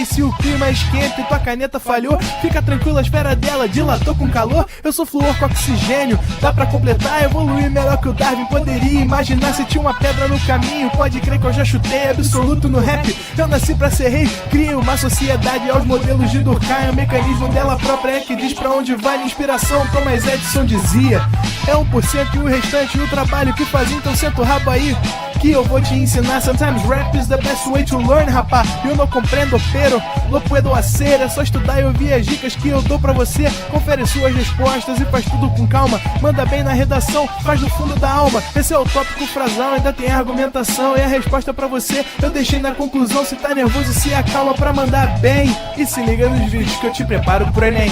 se o clima esquenta e tua caneta falhou, fica tranquilo, a esfera dela dilatou com calor. Eu sou flúor com oxigênio, dá pra completar, evoluir melhor que o Darwin poderia imaginar. Se tinha uma pedra no caminho, pode crer que eu já chutei absoluto no rap. Eu nasci pra ser rei, crio uma sociedade aos modelos de Durkheim. O mecanismo dela própria é que diz pra onde vai a inspiração. Thomas Edison dizia: é 1% e o restante o trabalho que faz. Então senta o rabo aí que eu vou te ensinar. Sometimes rap is the best way to learn, rapá. Eu não compreendo, pero lo puedo hacer. É só estudar e ouvir as dicas que eu dou pra você. Confere suas respostas e faz tudo com calma. Manda bem na redação, faz do fundo da alma. Esse é o tópico frasal, ainda tem argumentação. E a resposta pra você eu deixei na conclusão. Se tá nervoso, se acalma pra mandar bem. E se liga nos vídeos que eu te preparo pro Enem.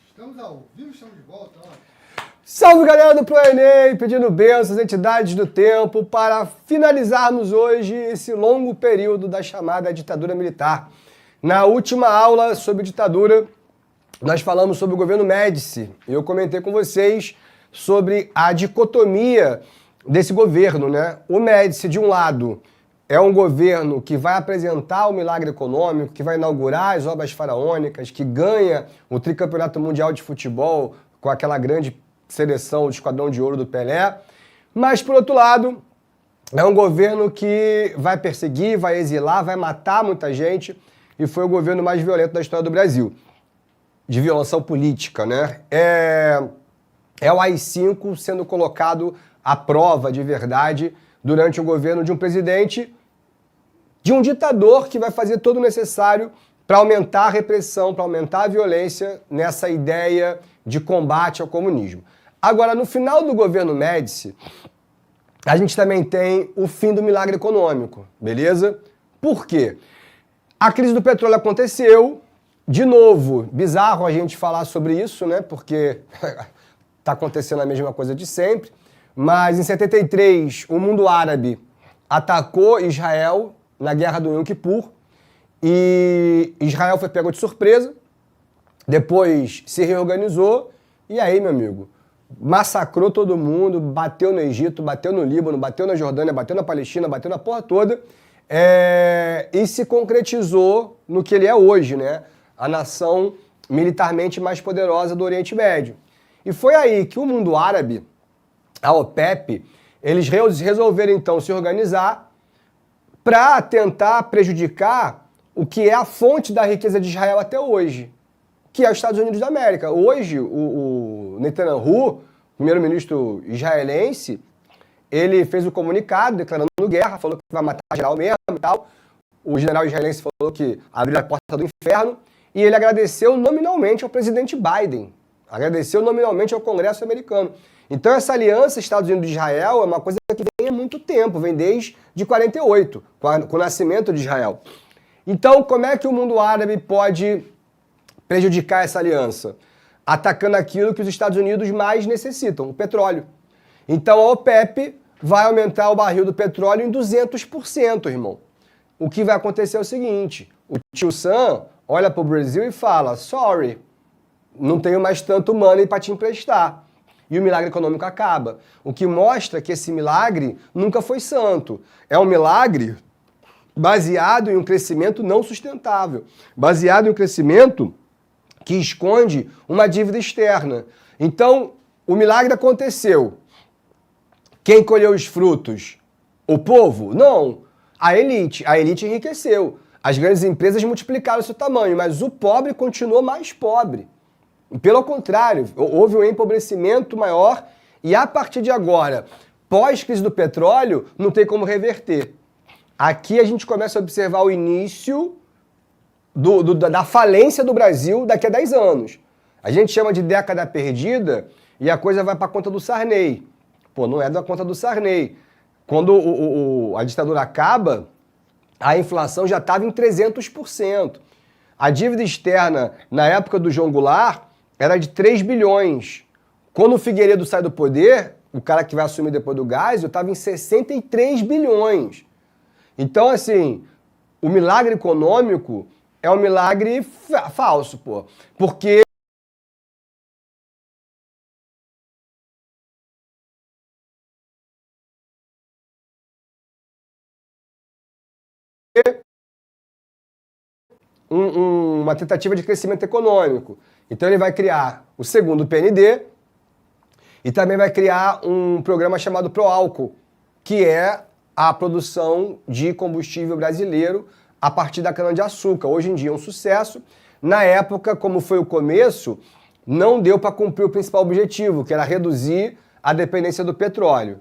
Estamos ao vivo, estamos de volta. Ó. Salve, galera do Pro Enem, pedindo bênçãos, entidades do tempo, para finalizarmos hoje esse longo período da chamada ditadura militar. Na última aula sobre ditadura, nós falamos sobre o governo Médici. Eu comentei com vocês sobre a dicotomia desse governo, né? O Médici, de um lado, é um governo que vai apresentar o milagre econômico, que vai inaugurar as obras faraônicas, que ganha o tricampeonato mundial de futebol com aquela grande seleção do Esquadrão de Ouro do Pelé. Mas, por outro lado, é um governo que vai perseguir, vai exilar, vai matar muita gente e foi o governo mais violento da história do Brasil, de violação política, né? É o AI-5 sendo colocado à prova de verdade durante o governo de um presidente, de um ditador que vai fazer todo o necessário para aumentar a repressão, para aumentar a violência nessa ideia de combate ao comunismo. Agora, no final do governo Médici, a gente também tem o fim do milagre econômico, beleza? Por quê? A crise do petróleo aconteceu, de novo, bizarro a gente falar sobre isso, né? Porque está acontecendo a mesma coisa de sempre, mas em 73 o mundo árabe atacou Israel na Guerra do Yom Kippur, e Israel foi pego de surpresa, depois se reorganizou, e aí, meu amigo, massacrou todo mundo, bateu no Egito, bateu no Líbano, bateu na Jordânia, bateu na Palestina, bateu na porra toda, e se concretizou no que ele é hoje, né? A nação militarmente mais poderosa do Oriente Médio. E foi aí que o mundo árabe, a OPEP, eles resolveram então se organizar para tentar prejudicar o que é a fonte da riqueza de Israel até hoje, que é os Estados Unidos da América. Hoje, o Netanyahu, primeiro-ministro israelense, ele fez um comunicado declarando guerra, falou que vai matar geral mesmo e tal. O general israelense falou que abriu a porta do inferno, e ele agradeceu nominalmente ao presidente Biden, agradeceu nominalmente ao Congresso americano. Então essa aliança Estados Unidos e Israel é uma coisa que vem há muito tempo, vem desde 48, com o nascimento de Israel. Então como é que o mundo árabe pode prejudicar essa aliança? Atacando aquilo que os Estados Unidos mais necessitam, o petróleo. Então a OPEP vai aumentar o barril do petróleo em 200%, irmão. O que vai acontecer é o seguinte, o tio Sam olha para o Brasil e fala, sorry, não tenho mais tanto money para te emprestar. E o milagre econômico acaba. O que mostra que esse milagre nunca foi santo. É um milagre baseado em um crescimento não sustentável, baseado em um crescimento que esconde uma dívida externa. Então, o milagre aconteceu. Quem colheu os frutos? O povo? Não. A elite. A elite enriqueceu. As grandes empresas multiplicaram seu tamanho, mas o pobre continuou mais pobre. Pelo contrário, houve um empobrecimento maior e a partir de agora, pós-crise do petróleo, não tem como reverter. Aqui a gente começa a observar o início da falência do Brasil daqui a 10 anos. A gente chama de década perdida e a coisa vai para a conta do Sarney. Pô, não é da conta do Sarney. Quando a ditadura acaba, a inflação já estava em 300%. A dívida externa, na época do João Goulart, era de 3 bilhões. Quando o Figueiredo sai do poder, o cara que vai assumir depois do Geisel, estava em 63 bilhões. Então, assim, o milagre econômico é um milagre falso, pô. Porque uma tentativa de crescimento econômico. Então ele vai criar o segundo PND e também vai criar um programa chamado Proálcool, que é a produção de combustível brasileiro a partir da cana-de-açúcar. Hoje em dia é um sucesso. Na época, como foi o começo, não deu para cumprir o principal objetivo, que era reduzir a dependência do petróleo.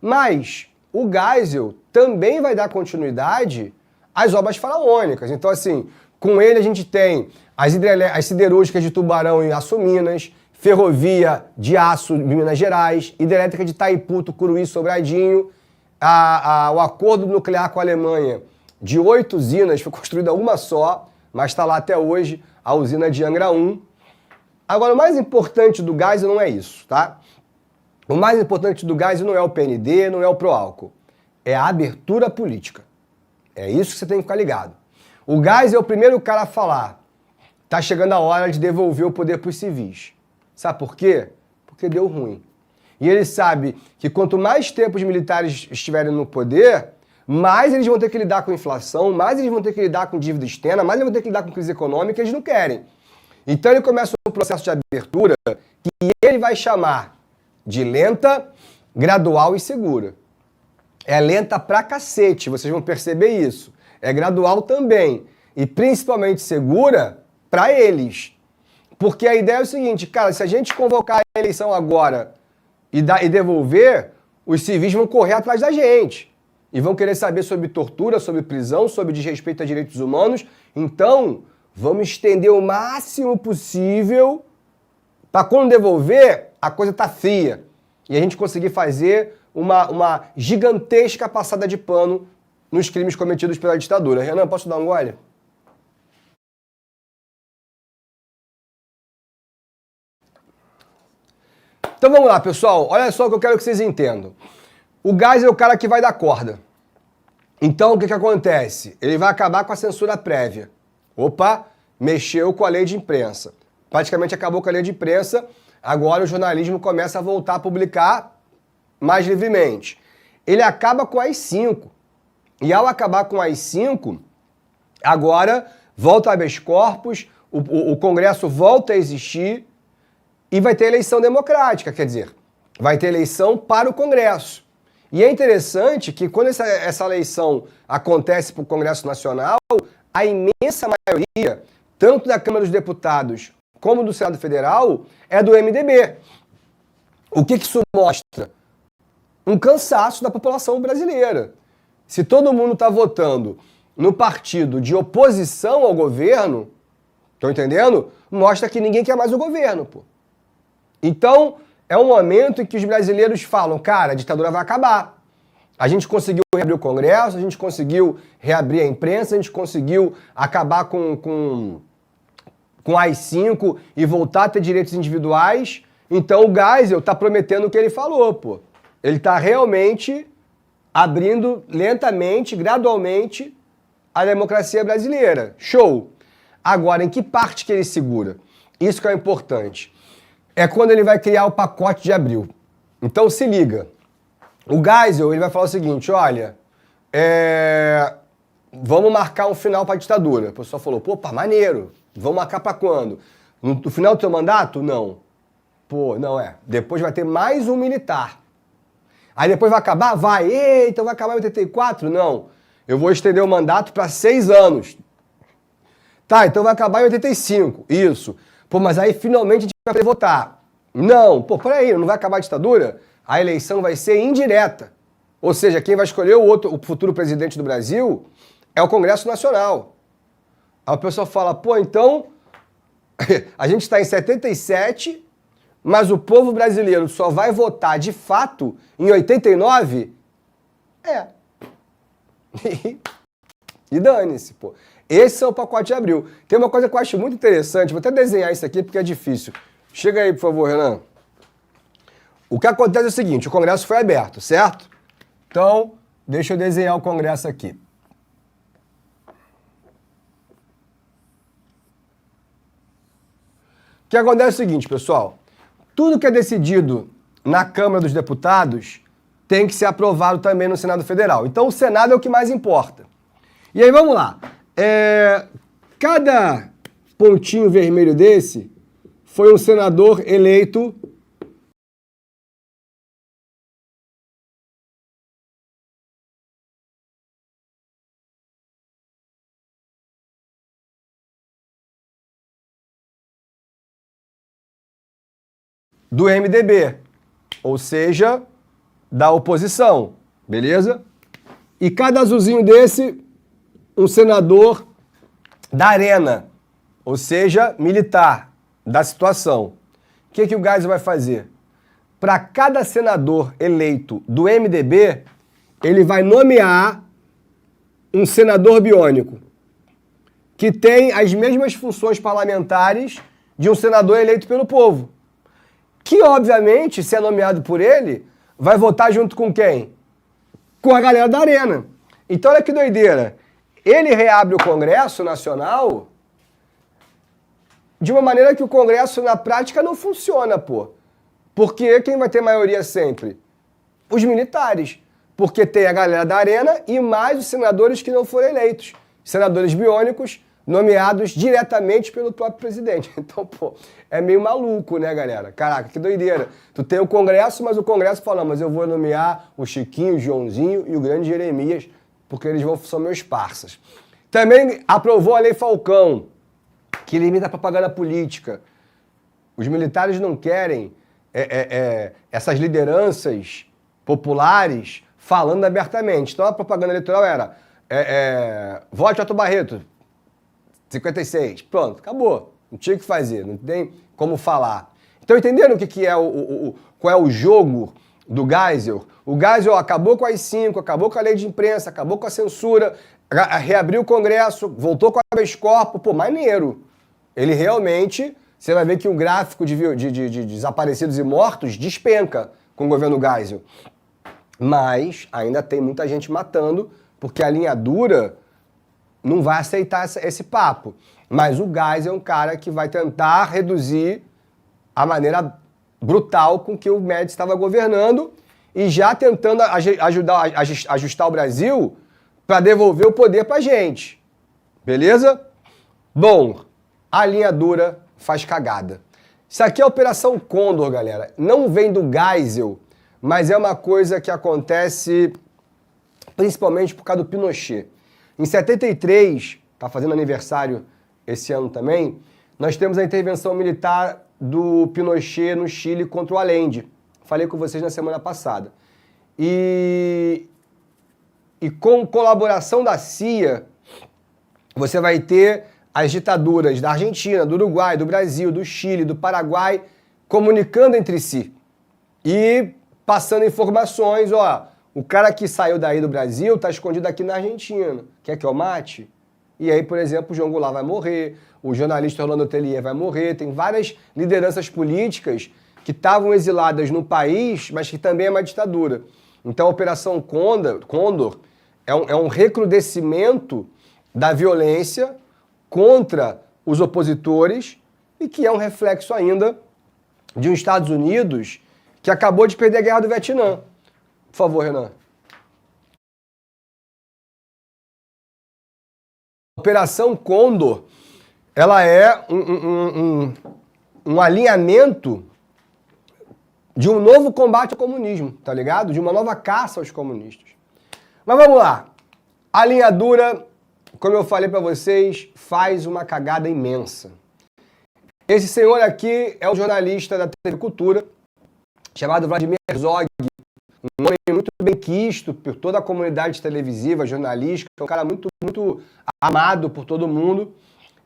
Mas o Geisel também vai dar continuidade às obras faraônicas. Então, assim, com ele a gente tem as siderúrgicas de Tubarão e Aço-Minas, ferrovia de aço de Minas Gerais, hidrelétrica de Itaipu, Tucuruí, Sobradinho, o acordo nuclear com a Alemanha de 8 usinas, foi construída uma só, mas está lá até hoje, a usina de Angra 1. Agora, o mais importante do Geisel não é isso, tá? O mais importante do Geisel não é o PND, não é o Proálcool, é a abertura política. É isso que você tem que ficar ligado. O Geisel é o primeiro cara a falar, tá chegando a hora de devolver o poder para os civis. Sabe por quê? Porque deu ruim. E ele sabe que quanto mais tempo os militares estiverem no poder, mais eles vão ter que lidar com inflação, mais eles vão ter que lidar com dívida externa, mais eles vão ter que lidar com crise econômica, eles não querem. Então ele começa um processo de abertura que ele vai chamar de lenta, gradual e segura. É lenta pra cacete, vocês vão perceber isso. É gradual também. E principalmente segura pra eles. Porque a ideia é o seguinte, cara, se a gente convocar a eleição agora e devolver, os civis vão correr atrás da gente. E vão querer saber sobre tortura, sobre prisão, sobre desrespeito a direitos humanos. Então, vamos estender o máximo possível para quando devolver, a coisa tá fria. E a gente conseguir fazer uma gigantesca passada de pano nos crimes cometidos pela ditadura. Renan, posso dar um gole? Então vamos lá, pessoal. Olha só o que eu quero que vocês entendam. O Geisel é o cara que vai dar corda. Então o que acontece? Ele vai acabar com a censura prévia. Opa, mexeu com a lei de imprensa. Praticamente acabou com a lei de imprensa. Agora o jornalismo começa a voltar a publicar mais livremente. Ele acaba com as 5. E ao acabar com as 5, agora volta a habeas corpus, o Congresso volta a existir e vai ter eleição democrática, quer dizer, vai ter eleição para o Congresso. E é interessante que quando essa eleição acontece para o Congresso Nacional, a imensa maioria, tanto da Câmara dos Deputados como do Senado Federal, é do MDB. O que isso mostra? Um cansaço da população brasileira. Se todo mundo está votando no partido de oposição ao governo, estão entendendo? Mostra que ninguém quer mais o governo, pô. Então, é um momento em que os brasileiros falam, cara, a ditadura vai acabar. A gente conseguiu reabrir o Congresso, a gente conseguiu reabrir a imprensa, a gente conseguiu acabar com as 5 e voltar a ter direitos individuais. Então o Geisel está prometendo o que ele falou, pô. Ele está realmente abrindo lentamente, gradualmente, a democracia brasileira. Show! Agora, em que parte que ele segura? Isso que é importante. É quando ele vai criar o pacote de abril. Então se liga. O Geisel, ele vai falar o seguinte, olha, vamos marcar um final para a ditadura. O pessoal falou, pô, maneiro. Vamos marcar para quando? No final do teu mandato? Não. Pô, não é. Depois vai ter mais um militar. Aí depois vai acabar? Vai. Então vai acabar em 84? Não. Eu vou estender o mandato para 6 anos. Tá, então vai acabar em 85. Isso. Pô, mas aí finalmente a gente vai poder votar. Não. Pô, peraí, não vai acabar a ditadura? A eleição vai ser indireta. Ou seja, quem vai escolher o futuro presidente do Brasil é o Congresso Nacional. Aí o pessoal fala, pô, então a gente está em 77, mas o povo brasileiro só vai votar de fato em 89? E dane-se, pô. Esse é o pacote de abril. Tem uma coisa que eu acho muito interessante, vou até desenhar isso aqui porque é difícil. Chega aí, por favor, Renan. O que acontece é o seguinte, o Congresso foi aberto, certo? Então, deixa eu desenhar o Congresso aqui. O que acontece é o seguinte, pessoal. Tudo que é decidido na Câmara dos Deputados tem que ser aprovado também no Senado Federal. Então, o Senado é o que mais importa. E aí, vamos lá. Cada pontinho vermelho desse foi um senador eleito do MDB, ou seja, da oposição, beleza? E cada azulzinho desse, um senador da arena, ou seja, militar, da situação. O que o Geisel vai fazer? Para cada senador eleito do MDB, ele vai nomear um senador biônico, que tem as mesmas funções parlamentares de um senador eleito pelo povo. Que, obviamente, se é nomeado por ele, vai votar junto com quem? Com a galera da arena. Então, olha que doideira. Ele reabre o Congresso Nacional de uma maneira que o Congresso, na prática, não funciona, pô. Porque quem vai ter maioria sempre? Os militares. Porque tem a galera da arena e mais os senadores que não foram eleitos. Senadores biônicos nomeados diretamente pelo próprio presidente. Então, pô, é meio maluco, né, galera? Caraca, que doideira. Tu tem o Congresso, mas o Congresso fala, mas eu vou nomear o Chiquinho, o Joãozinho e o grande Jeremias, porque eles são meus parças. Também aprovou a Lei Falcão, que limita a propaganda política. Os militares não querem essas lideranças populares falando abertamente. Então a propaganda eleitoral era vote Otto Barreto, 56. Pronto, acabou. Não tinha o que fazer, não tem como falar. Então entenderam qual é o jogo do Geisel? O Geisel acabou com as 5, acabou com a lei de imprensa, acabou com a censura, reabriu o Congresso, voltou com a habeas corpus, pô, maneiro. Ele realmente, você vai ver que o gráfico de desaparecidos e mortos despenca com o governo Geisel. Mas ainda tem muita gente matando, porque a linha dura não vai aceitar esse papo. Mas o Geisel é um cara que vai tentar reduzir a maneira brutal com que o Médici estava governando e já tentando ajustar o Brasil para devolver o poder para a gente. Beleza? Bom, a linha dura faz cagada. Isso aqui é a Operação Condor, galera. Não vem do Geisel, mas é uma coisa que acontece principalmente por causa do Pinochet. Em 73, tá fazendo aniversário esse ano também, nós temos a intervenção militar do Pinochet no Chile contra o Allende. Falei com vocês na semana passada. E com colaboração da CIA, você vai ter as ditaduras da Argentina, do Uruguai, do Brasil, do Chile, do Paraguai, comunicando entre si e passando informações, ó, o cara que saiu daí do Brasil está escondido aqui na Argentina, quer que eu mate? E aí, por exemplo, o João Goulart vai morrer, o jornalista Orlando Tellier vai morrer, tem várias lideranças políticas que estavam exiladas no país, mas que também é uma ditadura. Então a Operação Condor é um recrudescimento da violência contra os opositores e que é um reflexo ainda de um Estados Unidos que acabou de perder a guerra do Vietnã. Por favor, Renan. A Operação Condor, ela é um alinhamento de um novo combate ao comunismo, tá ligado? De uma nova caça aos comunistas. Mas vamos lá. A linha dura, como eu falei pra vocês, faz uma cagada imensa. Esse senhor aqui é um jornalista da TV Cultura, chamado Vladimir Herzog, um homem muito bem quisto por toda a comunidade televisiva, jornalística, um cara muito, muito amado por todo mundo,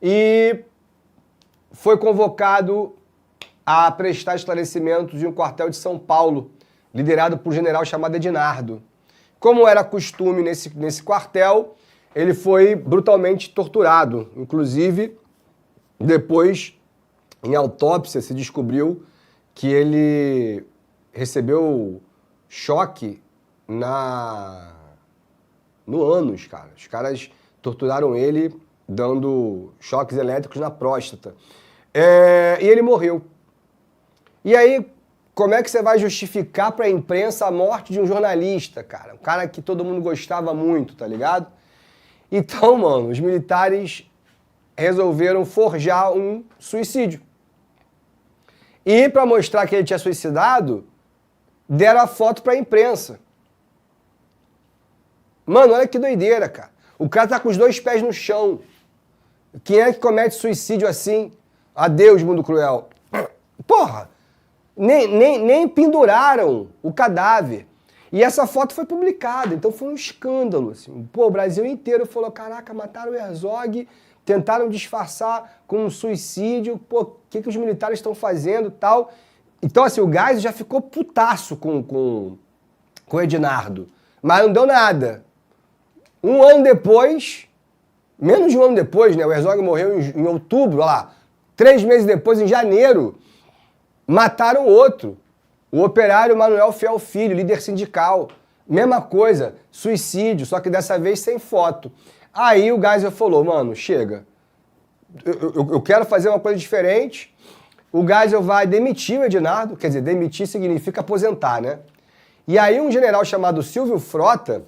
e foi convocado a prestar esclarecimentos em um quartel de São Paulo, liderado por um general chamado Ednardo. Como era costume nesse quartel, ele foi brutalmente torturado. Inclusive, depois, em autópsia, se descobriu que ele recebeu choque no ânus, cara. Os caras torturaram ele dando choques elétricos na próstata. E ele morreu. E aí, como é que você vai justificar para a imprensa a morte de um jornalista, cara? Um cara que todo mundo gostava muito, tá ligado? Então, mano, os militares resolveram forjar um suicídio. E para mostrar que ele tinha suicidado, deram a foto para a imprensa. Mano, olha que doideira, cara. O cara tá com os 2 pés no chão. Quem é que comete suicídio assim? Adeus, mundo cruel. Porra, nem penduraram o cadáver. E essa foto foi publicada, então foi um escândalo. Assim. Pô, o Brasil inteiro falou, caraca, mataram o Herzog, tentaram disfarçar com um suicídio, pô, o que os militares estão fazendo e tal. Então, assim, o Geisel já ficou putaço com o Ednardo, mas não deu nada. Um ano depois, menos de um ano depois, né, o Herzog morreu em outubro, olha lá, 3 meses depois, em janeiro, mataram outro. O operário Manuel Fiel Filho, líder sindical. Mesma coisa, suicídio, só que dessa vez sem foto. Aí o Geisel falou, mano, chega. Eu quero fazer uma coisa diferente. O Geisel vai demitir o Ednardo, quer dizer, demitir significa aposentar, né? E aí um general chamado Silvio Frota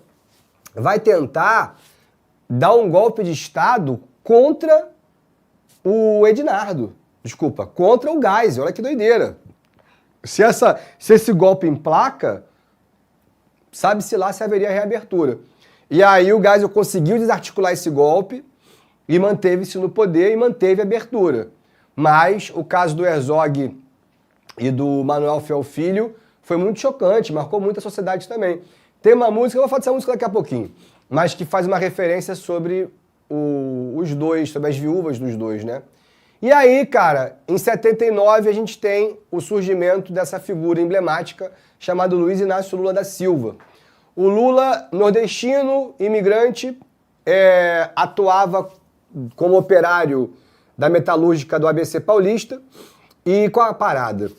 vai tentar dar um golpe de Estado contra o Ednardo. Desculpa, contra o Geisel. Olha que doideira. Se esse golpe emplaca, sabe-se lá se haveria reabertura. E aí o Geisel conseguiu desarticular esse golpe e manteve-se no poder e manteve a abertura. Mas o caso do Herzog e do Manuel Fiel Filho foi muito chocante, marcou muito a sociedade também. Tem uma música, eu vou falar dessa música daqui a pouquinho, mas que faz uma referência sobre os dois, sobre as viúvas dos dois, né? E aí, cara, em 79 a gente tem o surgimento dessa figura emblemática chamada Luiz Inácio Lula da Silva. O Lula, nordestino, imigrante, atuava como operário da metalúrgica do ABC Paulista e com a parada.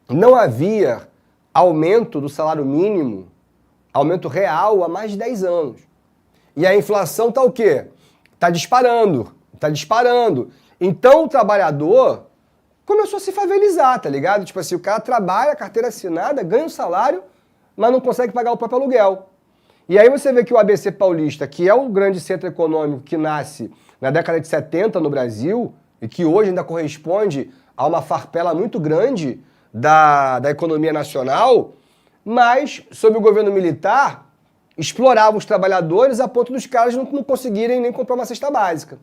Não havia aumento do salário mínimo, aumento real há mais de 10 anos. E a inflação tá o quê? Tá disparando, tá disparando. Então o trabalhador começou a se favelizar, tá ligado? Tipo assim, o cara trabalha, carteira assinada, ganha um salário, mas não consegue pagar o próprio aluguel. E aí você vê que o ABC Paulista, que é o grande centro econômico que nasce na década de 70 no Brasil, e que hoje ainda corresponde a uma farpela muito grande da economia nacional, mas, sob o governo militar, explorava os trabalhadores a ponto dos caras não conseguirem nem comprar uma cesta básica.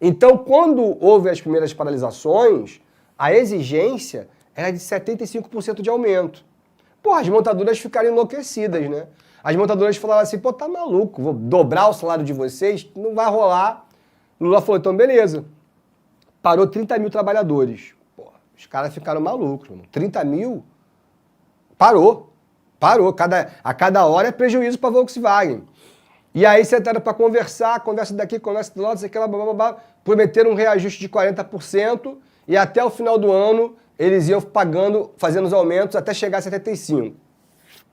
Então, quando houve as primeiras paralisações, a exigência era de 75% de aumento. Pô, as montadoras ficaram enlouquecidas, né? As montadoras falaram assim, pô, tá maluco, vou dobrar o salário de vocês, não vai rolar. Lula falou, então beleza. Parou 30 mil trabalhadores. Pô, os caras ficaram malucos, mano. 30 mil? Parou. A cada hora é prejuízo para Volkswagen. E aí sentaram para conversar, conversa daqui, conversa do lado, aquela blá, blá, blá, prometeram um reajuste de 40% e até o final do ano eles iam pagando, fazendo os aumentos até chegar a 75%.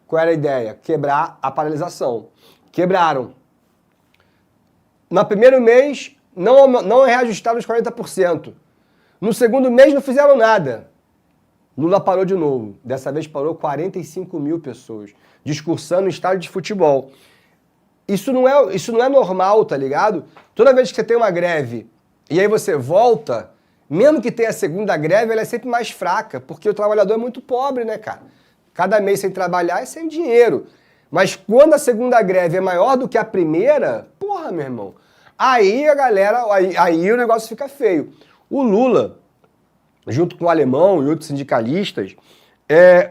Qual era a ideia? Quebrar a paralisação. Quebraram. No primeiro mês, não reajustaram os 40%. No segundo mês, não fizeram nada. Lula parou de novo. Dessa vez parou 45 mil pessoas, discursando no estádio de futebol. Isso não é normal, tá ligado? Toda vez que você tem uma greve e aí você volta, mesmo que tenha a segunda greve, ela é sempre mais fraca, porque o trabalhador é muito pobre, né, cara? Cada mês sem trabalhar é sem dinheiro. Mas quando a segunda greve é maior do que a primeira, porra, meu irmão, aí a galera, aí o negócio fica feio. O Lula, junto com o Alemão e outros sindicalistas,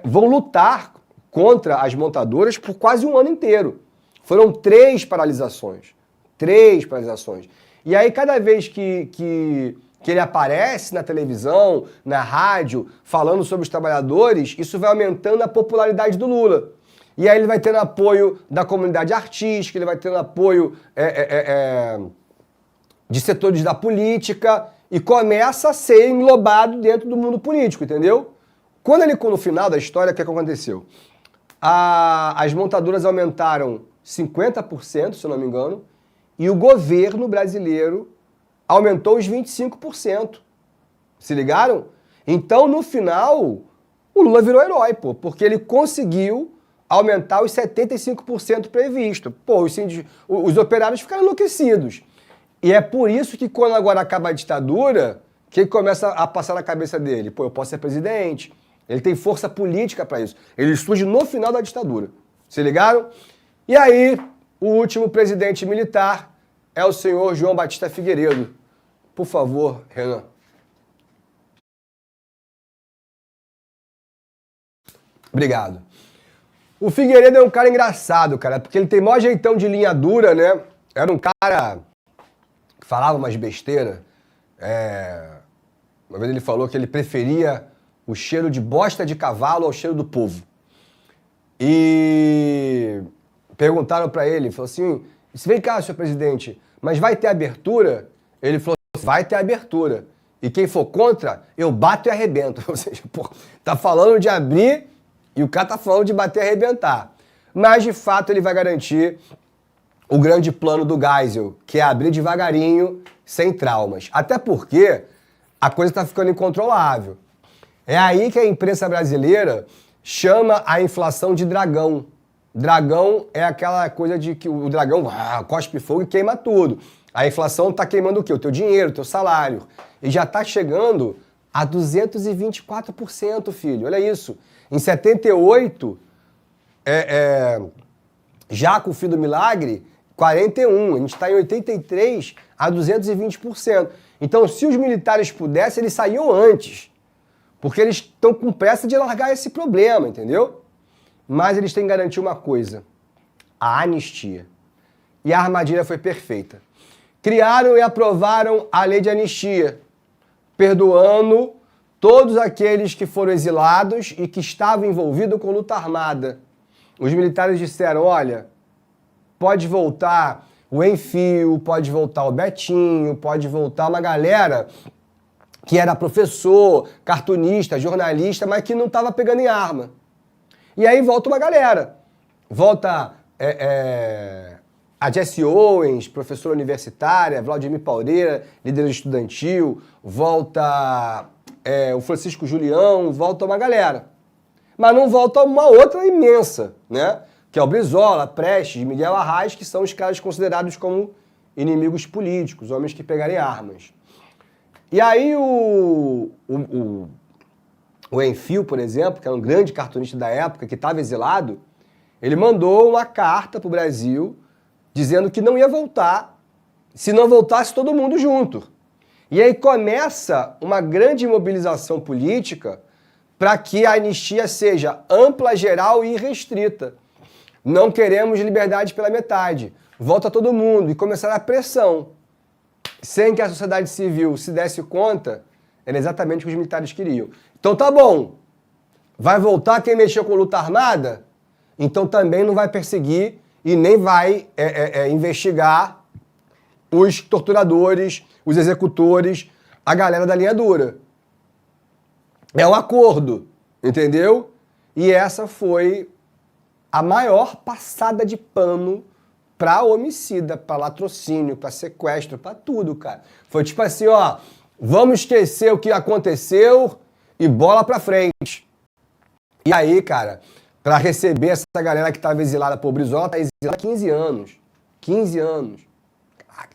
vão lutar contra as montadoras por quase um ano inteiro. Foram 3 paralisações. 3 paralisações. E aí, cada vez que ele aparece na televisão, na rádio, falando sobre os trabalhadores, isso vai aumentando a popularidade do Lula. E aí ele vai tendo apoio da comunidade artística, ele vai tendo apoio de setores da política e começa a ser englobado dentro do mundo político, entendeu? No final da história, o que aconteceu? As montadoras aumentaram 50%, se eu não me engano, e o governo brasileiro aumentou os 25%. Se ligaram? Então, no final, o Lula virou herói, pô, porque ele conseguiu aumentar os 75% previsto. Pô, os operários ficaram enlouquecidos. E é por isso que quando agora acaba a ditadura, o que começa a passar na cabeça dele? Pô, eu posso ser presidente. Ele tem força política para isso. Ele surge no final da ditadura. Se ligaram? E aí, o último presidente militar é o senhor João Batista Figueiredo. Por favor, Renan. Obrigado. O Figueiredo é um cara engraçado, cara, porque ele tem maior jeitão de linha dura, né? Era um cara que falava umas besteiras. Uma vez ele falou que ele preferia o cheiro de bosta de cavalo ao cheiro do povo. E perguntaram pra ele, falou assim, vem cá, senhor presidente, mas vai ter abertura? Ele falou, vai ter abertura. E quem for contra, eu bato e arrebento. Ou seja, pô, tá falando de abrir e o cara tá falando de bater e arrebentar. Mas, de fato, ele vai garantir o grande plano do Geisel, que é abrir devagarinho, sem traumas. Até porque a coisa tá ficando incontrolável. É aí que a imprensa brasileira chama a inflação de dragão. Dragão é aquela coisa de que o dragão cospe fogo e queima tudo. A inflação tá queimando o quê? O teu dinheiro, o teu salário. E já tá chegando a 224%, filho. Olha isso. Em 78, já com o fim do milagre, 41. A gente está em 83 a 220%. Então, se os militares pudessem, eles saíam antes. Porque eles estão com pressa de largar esse problema, entendeu? Mas eles têm que garantir uma coisa. A anistia. E a armadilha foi perfeita. Criaram e aprovaram a lei de anistia, perdoando todos aqueles que foram exilados e que estavam envolvidos com luta armada. Os militares disseram, olha, pode voltar o Enfio, pode voltar o Betinho, pode voltar uma galera que era professor, cartunista, jornalista, mas que não estava pegando em arma. E aí volta uma galera. Volta a Jesse Owens, professora universitária, Vladimir Paureira, líder estudantil, volta o Francisco Julião, volta uma galera. Mas não volta uma outra imensa, né? Que é o Brizola, Prestes, Miguel Arraes, que são os caras considerados como inimigos políticos, homens que pegarem armas. E aí o Enfio, por exemplo, que era um grande cartunista da época, que estava exilado, ele mandou uma carta para o Brasil dizendo que não ia voltar se não voltasse todo mundo junto. E aí começa uma grande mobilização política para que a anistia seja ampla, geral e irrestrita. Não queremos liberdade pela metade. Volta todo mundo. E começar a pressão. Sem que a sociedade civil se desse conta, era exatamente o que os militares queriam. Então tá bom. Vai voltar quem mexeu com luta armada? Então também não vai perseguir e nem vai investigar os torturadores, os executores, a galera da linha dura. É um acordo, entendeu? E essa foi a maior passada de pano pra homicida, pra latrocínio, pra sequestro, pra tudo, cara. Foi tipo assim, ó, vamos esquecer o que aconteceu e bola pra frente. E aí, cara, pra receber essa galera que tava exilada por Brizola, tá exilada há 15 anos. 15 anos.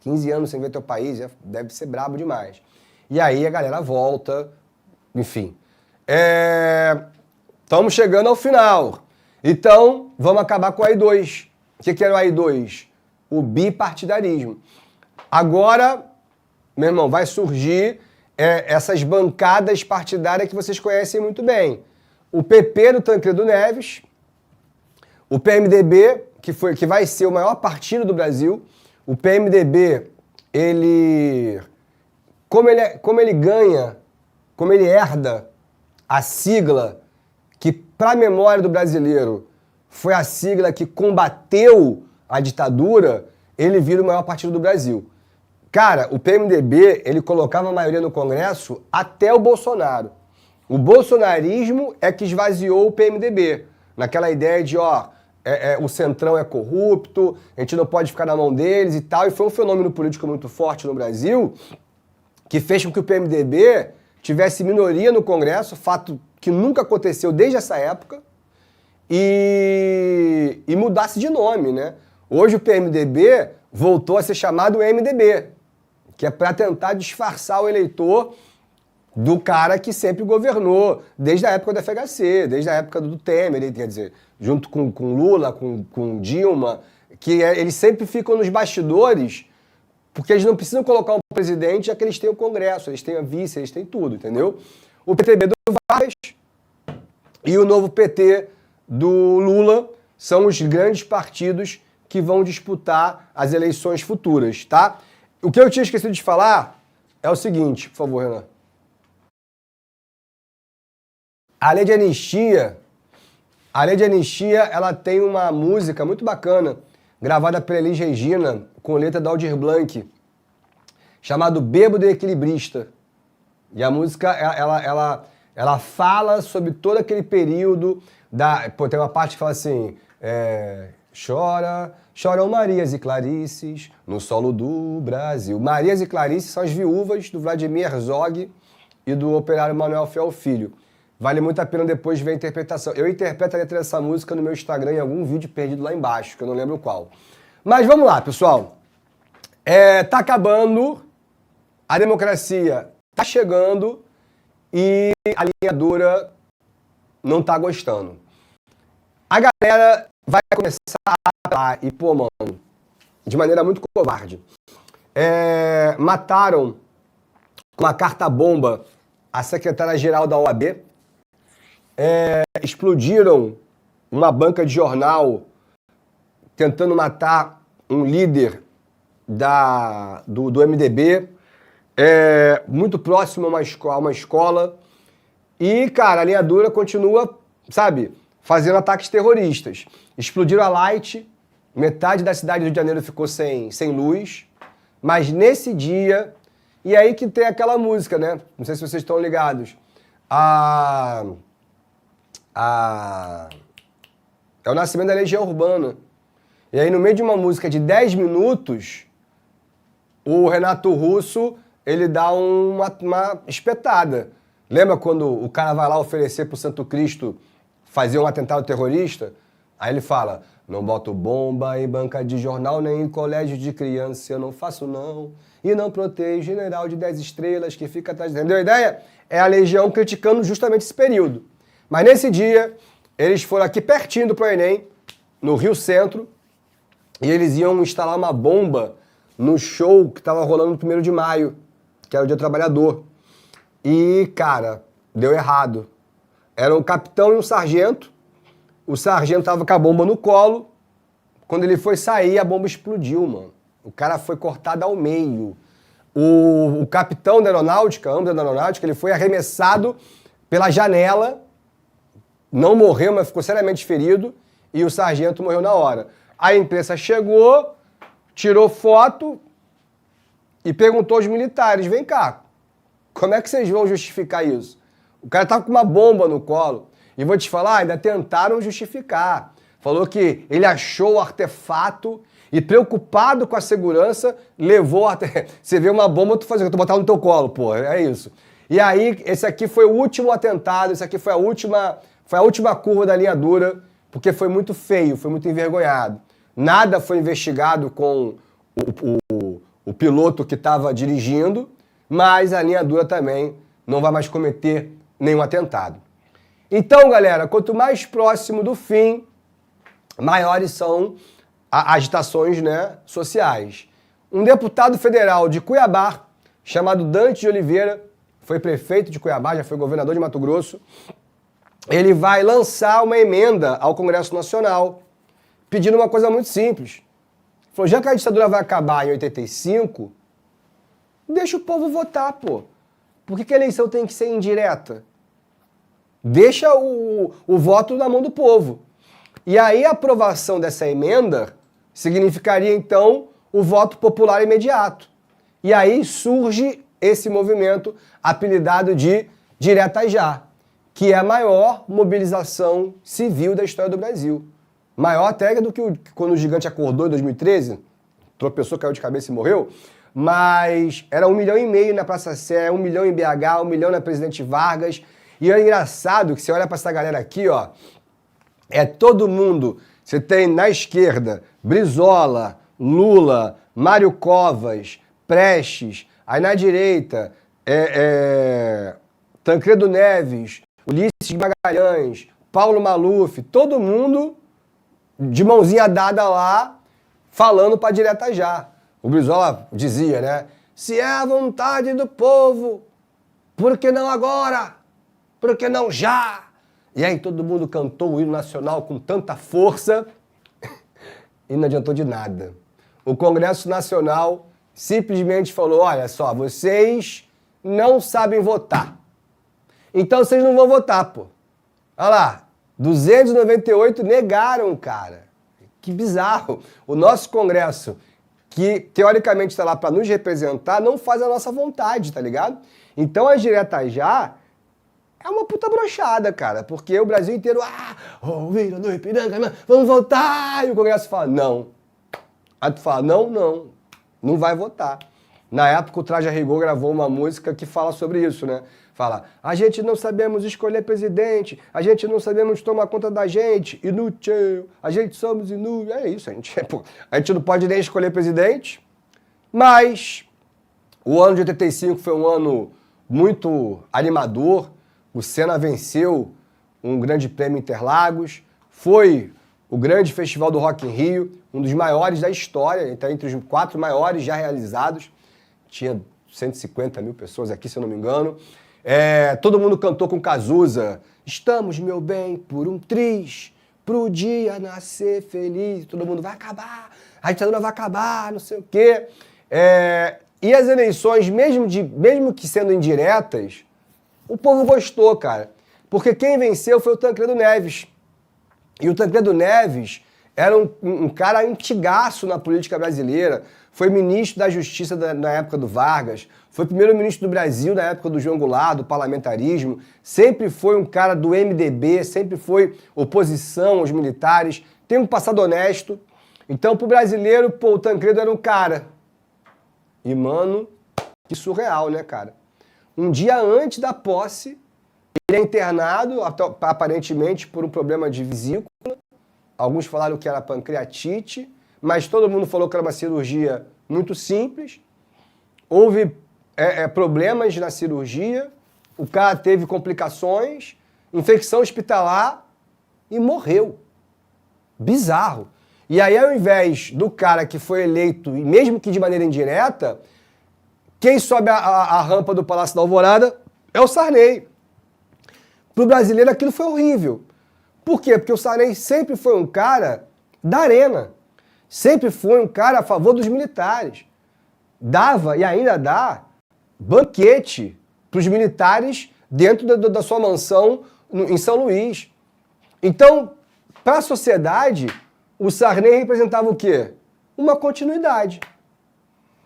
15 anos sem ver teu país, deve ser brabo demais. E aí a galera volta, enfim. Estamos chegando ao final. Então, vamos acabar com o AI-2. O que era o AI-2? O bipartidarismo. Agora, meu irmão, vai surgir essas bancadas partidárias que vocês conhecem muito bem. O PP do Tancredo Neves, o PMDB, que vai ser o maior partido do Brasil. O PMDB, como ele herda a sigla que, para a memória do brasileiro, foi a sigla que combateu a ditadura, ele vira o maior partido do Brasil. Cara, o PMDB, ele colocava a maioria no Congresso até o Bolsonaro. O bolsonarismo é que esvaziou o PMDB, naquela ideia de, o Centrão é corrupto, a gente não pode ficar na mão deles e tal, e foi um fenômeno político muito forte no Brasil, que fez com que o PMDB tivesse minoria no Congresso, fato que nunca aconteceu desde essa época, e mudasse de nome, né? Hoje o PMDB voltou a ser chamado MDB, que é para tentar disfarçar o eleitor do cara que sempre governou, desde a época do FHC, desde a época do Temer, quer dizer, junto com Lula, com Dilma, que eles sempre ficam nos bastidores, porque eles não precisam colocar um presidente, já que eles têm o Congresso, eles têm a vice, eles têm tudo, entendeu? O PTB do Vargas e o novo PT do Lula são os grandes partidos que vão disputar as eleições futuras, tá? O que eu tinha esquecido de falar é o seguinte, por favor, Renan. A lei de anistia, ela tem uma música muito bacana, gravada pela Elis Regina, com letra da Aldir Blanc, chamado Bêbado e Equilibrista. E a música, ela fala sobre todo aquele período Pô, tem uma parte que fala assim, choram Marias e Clarices no solo do Brasil. Marias e Clarices são as viúvas do Vladimir Herzog e do operário Manuel Fiel Filho. Vale muito a pena depois ver a interpretação. Eu interpreto a letra dessa música no meu Instagram em algum vídeo perdido lá embaixo, que eu não lembro qual. Mas vamos lá, pessoal. Tá acabando, a democracia tá chegando e a linha dura não tá gostando. A galera vai começar a falar e, pô, mano, de maneira muito covarde. Mataram com uma carta-bomba a secretária-geral da OAB, explodiram uma banca de jornal tentando matar um líder do MDB, muito próximo a uma escola. E, cara, a linha dura continua, sabe, fazendo ataques terroristas. Explodiram a Light, metade da cidade do Rio de Janeiro ficou sem luz, mas nesse dia, e aí que tem aquela música, né? Não sei se vocês estão ligados. É o nascimento da Legião Urbana. E aí, no meio de uma música de 10 minutos, o Renato Russo, ele dá uma espetada. Lembra quando o cara vai lá oferecer pro Santo Cristo fazer um atentado terrorista? Aí ele fala, não boto bomba em banca de jornal, nem em colégio de criança, eu não faço não. E não protejo general de 10 estrelas que fica atrás. Entendeu a ideia? É a Legião criticando justamente esse período. Mas nesse dia, eles foram aqui pertinho do Proenem, no Rio Centro, e eles iam instalar uma bomba no show que estava rolando no 1º de maio, que era o Dia do Trabalhador. E, cara, deu errado. Era um capitão e um sargento. O sargento tava com a bomba no colo. Quando ele foi sair, a bomba explodiu, mano. O cara foi cortado ao meio. O capitão da aeronáutica, ambos da aeronáutica, ele foi arremessado pela janela. Não morreu, mas ficou seriamente ferido. E o sargento morreu na hora. A imprensa chegou, tirou foto e perguntou aos militares, vem cá, como é que vocês vão justificar isso? O cara tava com uma bomba no colo. E vou te falar, ainda tentaram justificar. Falou que ele achou o artefato e, preocupado com a segurança, levou Você vê uma bomba, tu botar no teu colo, pô, é isso. E aí, esse aqui foi o último atentado, esse aqui foi a última curva da linha dura, porque foi muito feio, foi muito envergonhado. Nada foi investigado com o piloto que estava dirigindo, mas a linha dura também não vai mais cometer nenhum atentado. Então, galera, quanto mais próximo do fim, maiores são as agitações, né, sociais. Um deputado federal de Cuiabá, chamado Dante de Oliveira, foi prefeito de Cuiabá, já foi governador de Mato Grosso, ele vai lançar uma emenda ao Congresso Nacional, pedindo uma coisa muito simples. Falou, já que a ditadura vai acabar em 85, deixa o povo votar, pô. Por que a eleição tem que ser indireta? Deixa o voto na mão do povo. E aí a aprovação dessa emenda significaria, então, o voto popular imediato. E aí surge esse movimento apelidado de Direta Já, que é a maior mobilização civil da história do Brasil. Maior até do que quando o gigante acordou em 2013, tropeçou, caiu de cabeça e morreu, mas era 1,5 milhão na Praça Sé, 1 milhão em BH, 1 milhão na Presidente Vargas. E é engraçado que você olha pra essa galera aqui, ó, é todo mundo. Você tem na esquerda Brizola, Lula, Mário Covas, Prestes. Aí na direita Tancredo Neves, Ulisses Magalhães, Paulo Maluf, todo mundo de mãozinha dada lá, falando para direta já. O Brizola dizia, né? Se é a vontade do povo, por que não agora? Por que não já? E aí todo mundo cantou o hino nacional com tanta força e não adiantou de nada. O Congresso Nacional simplesmente falou, olha só, vocês não sabem votar. Então vocês não vão votar, pô. Olha lá, 298 negaram, cara. Que bizarro. O nosso Congresso, que teoricamente está lá para nos representar, não faz a nossa vontade, tá ligado? Então a direta já é uma puta brochada, cara, porque o Brasil inteiro, Vila do Ipiranga, vamos votar! E o Congresso fala, não. Aí tu fala, não vai votar. Na época o Traje a Rigor gravou uma música que fala sobre isso, né? Fala, a gente não sabemos escolher presidente, a gente não sabemos tomar conta da gente, inútil, a gente somos inútil. É isso, a gente não pode nem escolher presidente, mas o ano de 85 foi um ano muito animador. O Senna venceu um grande prêmio Interlagos, foi o grande festival do Rock in Rio, um dos maiores da história, então entre os 4 maiores já realizados. Tinha 150 mil pessoas aqui, se eu não me engano. Todo mundo cantou com Cazuza. Estamos, meu bem, por um triz, pro dia nascer feliz. Todo mundo vai acabar, a ditadura vai acabar, não sei o quê. E as eleições, mesmo que sendo indiretas, o povo gostou, cara. Porque quem venceu foi o Tancredo Neves. E o Tancredo Neves era um cara antigaço na política brasileira. Foi ministro da Justiça na época do Vargas, foi primeiro-ministro do Brasil na época do João Goulart, do parlamentarismo, sempre foi um cara do MDB, sempre foi oposição aos militares, tem um passado honesto. Então, pro brasileiro, o Tancredo era um cara. E, mano, que surreal, né, cara? Um dia antes da posse, ele é internado, aparentemente por um problema de vesícula. Alguns falaram que era pancreatite, mas todo mundo falou que era uma cirurgia muito simples. Houve problemas na cirurgia, o cara teve complicações, infecção hospitalar e morreu. Bizarro. E aí, ao invés do cara que foi eleito, e mesmo que de maneira indireta, quem sobe a rampa do Palácio da Alvorada é o Sarney. Para o brasileiro, aquilo foi horrível. Por quê? Porque o Sarney sempre foi um cara da arena. Sempre foi um cara a favor dos militares. Dava, e ainda dá, banquete para os militares dentro da sua mansão em São Luís. Então, para a sociedade, o Sarney representava o quê? Uma continuidade.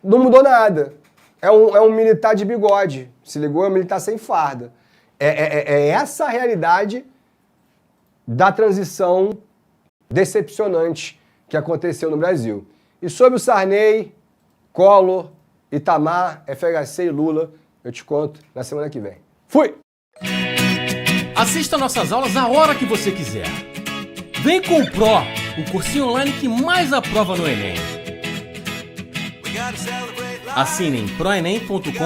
Não mudou nada. É um militar de bigode. Se ligou? É um militar sem farda. É essa a realidade da transição decepcionante que aconteceu no Brasil. E sobre o Sarney, Collor, Itamar, FHC e Lula, eu te conto na semana que vem. Fui! Assista nossas aulas a hora que você quiser. Vem com o Pro, o cursinho online que mais aprova no Enem. Assinem proenem.com.br.